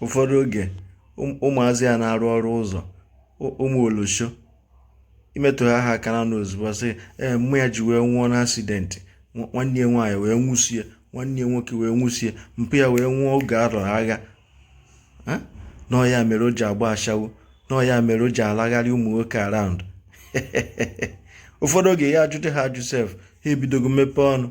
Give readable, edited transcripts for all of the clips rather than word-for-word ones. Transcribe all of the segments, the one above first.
ụfọdụ oge ụmụazị a na-arụ ọrụ ụzọ, ụmụ olosho, imetụ ha aka na n'ozugbo sị ee mmụ ya ji wee nwụọ n'asidenti, nwanne ya nwaanyị wee nwụsie, nwanne ya nwoke wee nwụsie, mpụ ya wee nwụọ oge arọ agha. Nọọ ya mere o ji agba ashawo, nọọ ya mere o ji alagharị ụmụ nwoke around. Ụfọdụ oge ya ajụte ha ajụ sef, ha ebidogo mmepe ọnụ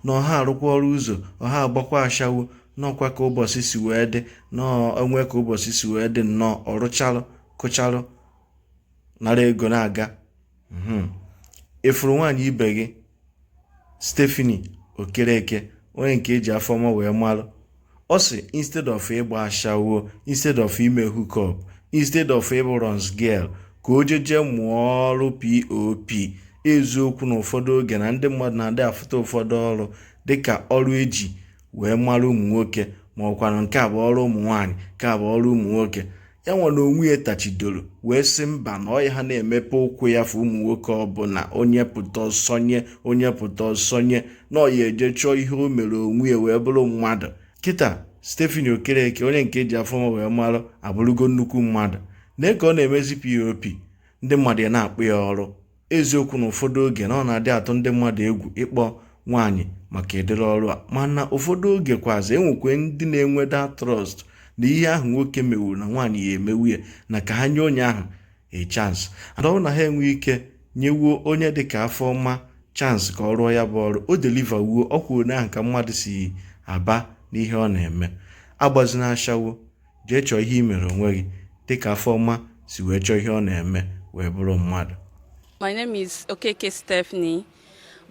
na ọha arụkwa ọrụ ụzọ, ọha agbakwa ashawo, n'ọkwa ka ụbọchị si wee dị, n'onwe ka ụbọchị si wee dị, nnọọ ọrụchalụ kụchalụ nara ego na-aga. Ịfụrụ nwaanyị ibe gị Stephanie Okereke, onye nke eji afọma wee malụ, ọ sị instead of ịgba ashawo, instead of ime hookup, instead of ịbụ runs girl, ka o jeje mụọ ọrụ POP. Eziokwu na ụfọdụ oge na ndị mmadụ na-adị afụta ụfọdụ ọrụ dịka ọrụ eji wee mara ụmụ nwoke, ma ọkwanụ nke a bụ ọrụ ụmụ nwaanyị, nke a bụ ọrụ ụmụ nwoke. Ya nwere onwe ya tachidoro wee sị mba na ọya ha na-emepe ụkwụ ya fụ ụmụ nwoke ọbụla, onye pụta ọsọnye, onye pụta ọsọnye, na ọya eje chọọ ihe o mere onwe ya wee bụrụ mmadụ. Kịta Stephanie Okereke, onye nke eji afọma wee marụ, abụrụgo nnukwu mmadụ. Lee ka ọ na-emezi POP, ndị mmadụ ya na-akpụ ya ọrụ. Eziokwu na ụfọdụ oge na ọ na-adị atụ ndị mmadụ egwu ịkpọ nwaanyị maka edere ọrụ a, mana ụfọdụ oge kwazi enwekwe ndị na-enweda trọst na ihe ahụ nwoke mewuru na nwaanyị ya emewu ya, na ka ha nye onye ahụ a chance. Adọwụ na ha enwe ike nyewuo onye dịka Afọma chance ka ọ rụọ ya bụ ọrụ, o deliver wuo ọkwụ onye ahụ ka mmadụ si aba n'ihe ọ na-eme. Agbazina ashawo, jee chọọ ihe i mere onwe gị dịka Afọma si wee chọọ ihe ọ na-eme wee bụrụ mmadụ. My name is Okeke Stephanie,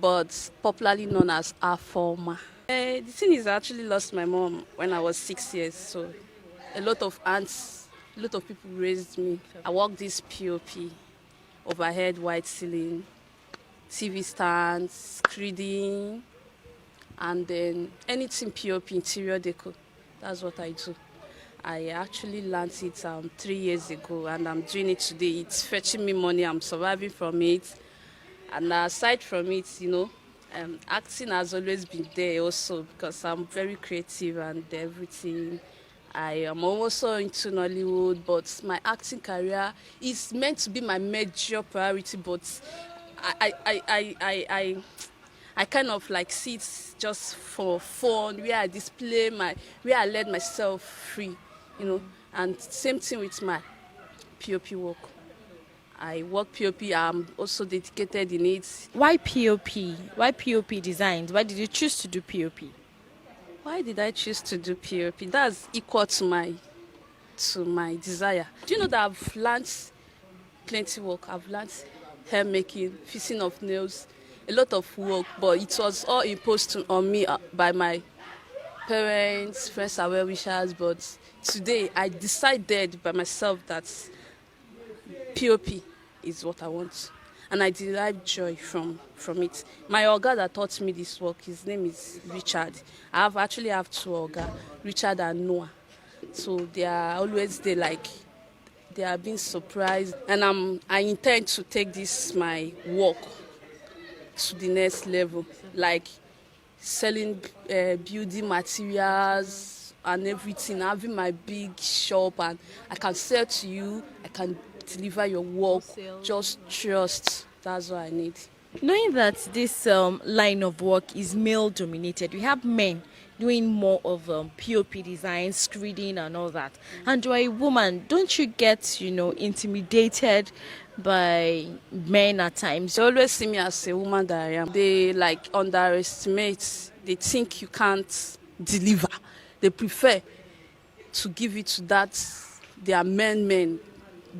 but popularly known as Afoma. The thing is, I actually lost my mom when I was 6 years, so a lot of aunts, a lot of people raised me. I worked this POP, overhead white ceiling, TV stands, screeding, and then anything POP, interior deco. That's what I do. I actually learned it 3 years ago, and I'm doing it today. It's fetching me money. I'm surviving from it. And aside from it, acting has always been there also, because I'm very creative and everything. I am also into Nollywood, but my acting career is meant to be my major priority, but I kind of like see it just for fun, where I display where I let myself free, and same thing with my POP work. I work POP, I'm also dedicated in it. Why POP? Why POP designs? Why did you choose to do POP? Why did I choose to do POP? That's equal to my desire. Do you know that I've learned plenty work? I've learned hair making, fixing of nails, a lot of work, but it was all imposed on me by my parents, friends and well-wishers. But today I decided by myself that POP is what I want, and I derive joy from it. My oga that taught me this work, his name is Richard. I actually have two oga, Richard and Noah. So they are always there, like they are being surprised, and I intend to take this my work to the next level, like selling building materials and everything, having my big shop, and I can sell to you, I can deliver your work. Just trust. That's what I need. Knowing that this line of work is male dominated, we have men doing more of POP design, screening and all that. And you're a woman, don't you get, intimidated by men at times? They always see me as a woman that I am. They underestimate. They think you can't deliver. They prefer to give it to they are men,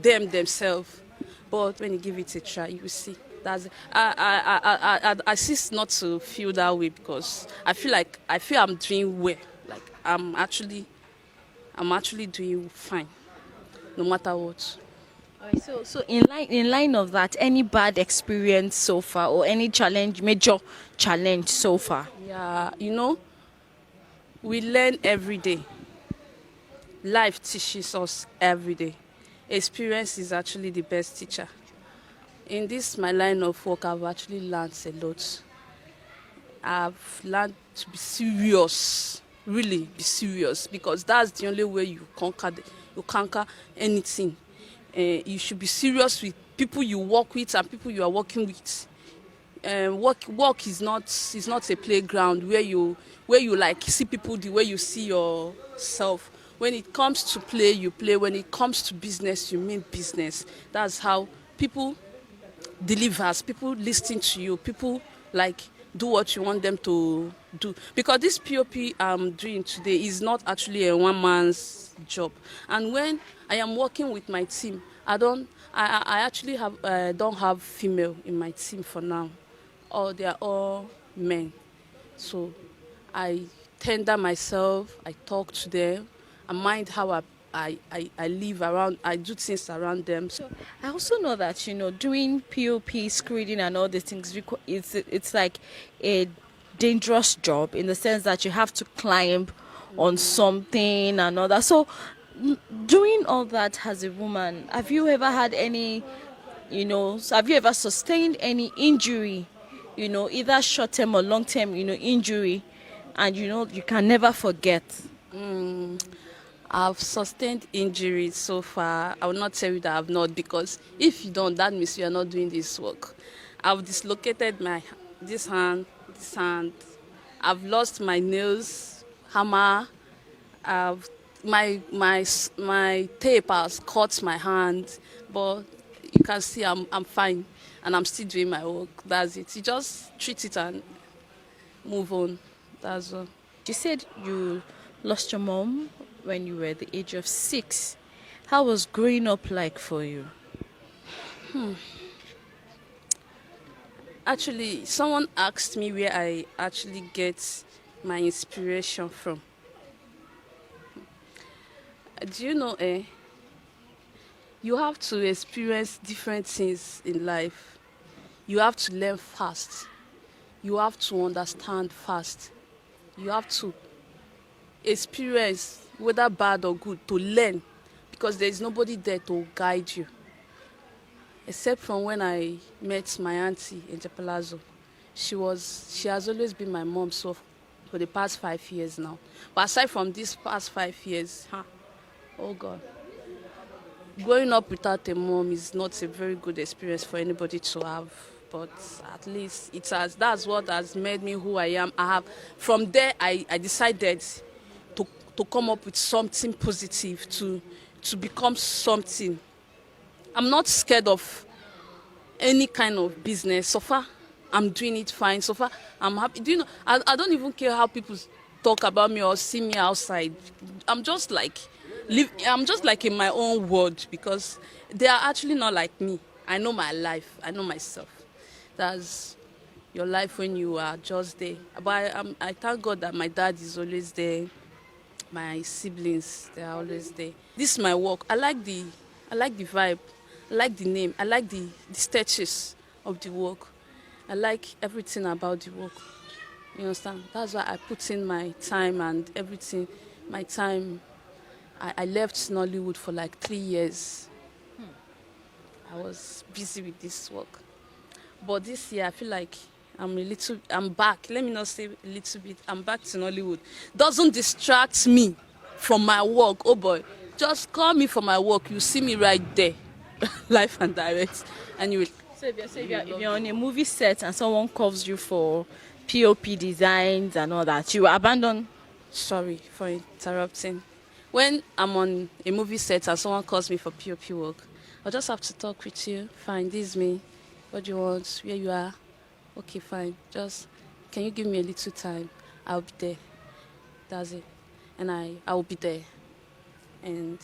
themselves. But when you give it a try, you see. I insist not to feel that way, because I feel I'm doing well. Like I'm actually doing fine, no matter what. All right, so in line of that, any bad experience so far, or any major challenge so far? Yeah, we learn every day. Life teaches us every day. Experience is actually the best teacher. In this my line of work, I've actually learned a lot. I've learned to be serious really be serious, because that's the only way you conquer anything. You should be serious with people you work with and people you are working with. Work is not a playground where you like see people the way you see yourself. When it comes to play, you play. When it comes to business, you mean business. That's how people delivers, people listen to you, people like do what you want them to do. Because this pop I'm doing today is not actually a one man's job. And when I am working with my team, I actually don't have female in my team for now, or they are all men. So I tender myself, I talk to them, I mind how I live around, I do things around them. So I also know that doing POP screening and all these things, it's like a dangerous job in the sense that you have to climb on something and all that. So doing all that as a woman, have you ever had any, have you ever sustained any injury, either short term or long term, injury, and you can never forget? I've sustained injuries so far. I will not tell you that I've not, because if you don't, that means you are not doing this work. I've dislocated this hand, this hand. I've lost my nails, hammer. I've my tape has cut my hand, but you can see I'm fine, and I'm still doing my work. That's it. You just treat it and move on. That's all. You said you lost your mom when you were the age of 6. How was growing up like for you? Actually, someone asked me where I actually get my inspiration from. Do you know, you have to experience different things in life. You have to learn fast. You have to understand fast. You have to experience, whether bad or good, to learn, because there is nobody there to guide you. Except from when I met my auntie in Palazzo. She has always been my mom so for the past 5 years now. But aside from these past 5 years, oh God, growing up without a mom is not a very good experience for anybody to have. But at least that's what has made me who I am. From there I decided to come up with something positive, to become something. I'm not scared of any kind of business. So far, I'm doing it fine. So far, I'm happy. Do you know, I don't even care how people talk about me or see me outside. I'm just like in my own world, because they are actually not like me. I know my life. I know myself. That's your life when you are just there. But I thank God that my dad is always there. My siblings, they are always there. This is my work. I like the vibe. I like the name. I like the status of the work. I like everything about the work. You understand? That's why I put in my time and everything. My time. I left Nollywood for like 3 years. I was busy with this work. But this year, I feel like I'm back. Let me not say a little bit. I'm back to Nollywood. Doesn't distract me from my work. Oh boy, just call me for my work. You see me right there, live and direct, and you will. So if you're on a movie set and someone calls you for POP designs and all that, you abandon? Sorry for interrupting. When I'm on a movie set and someone calls me for POP work, I just have to talk with you. Fine, this is me. What do you want? Where you are? Okay, fine. Just, can you give me a little time? I'll be there. That's it. And I will be there. And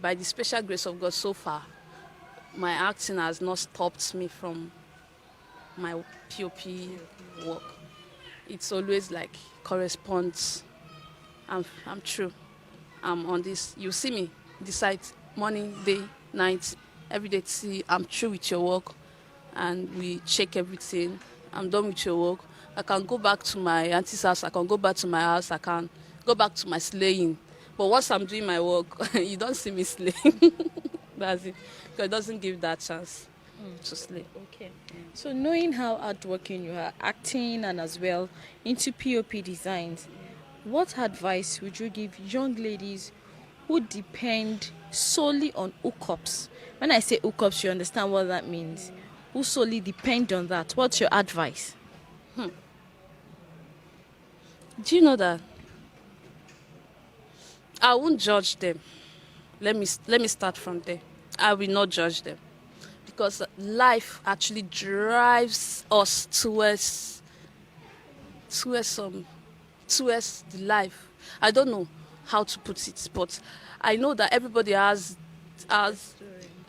by the special grace of God, so far, my acting has not stopped me from my POP work. It's always like corresponds. I'm true. I'm on this. You see me decide morning, day, night, every day to see I'm true with your work, and we check everything. I'm done with your work. I can go back to my auntie's house. I can go back to my house. I can go back to my slaying. But once I'm doing my work, you don't see me slaying. That's it. Because it doesn't give that chance to slay. Okay. So knowing how hardworking you are, acting and as well into POP designs, what advice would you give young ladies who depend solely on hookups? When I say hookups, you understand what that means. Who solely depend on that? What's your advice? Do you know that I won't judge them? Let me start from there. I will not judge them because life actually drives us towards the life. I don't know how to put it, but I know that everybody has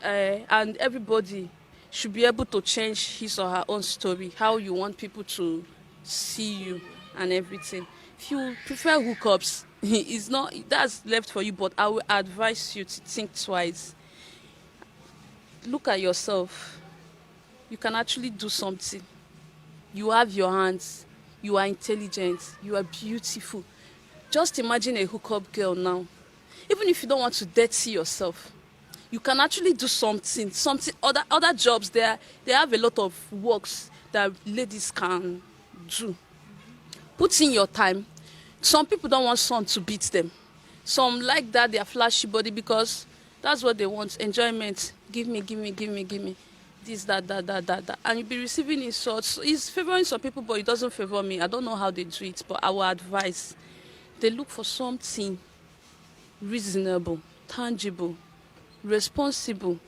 and everybody should be able to change his or her own story, how you want people to see you and everything. If you prefer hookups, it's not that's left for you, but I will advise you to think twice. Look at yourself. You can actually do something. You have your hands. You are intelligent. You are beautiful. Just imagine a hookup girl now. Even if you don't want to dirty yourself, you can actually do something. Other jobs there. They have a lot of works that ladies can do. Put in your time. Some people don't want someone to beat them. Some like that, their flashy body, because that's what they want. Enjoyment. Give me. This, that. And you'll be receiving insults. It's favoring some people, but it doesn't favor me. I don't know how they do it, but I will advise. They look for something reasonable, tangible, responsible,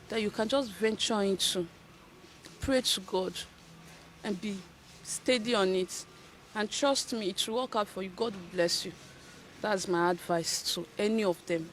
that you can just venture into. Pray to God and be steady on it. And trust me, it will work out for you. God will bless you. That's my advice to any of them.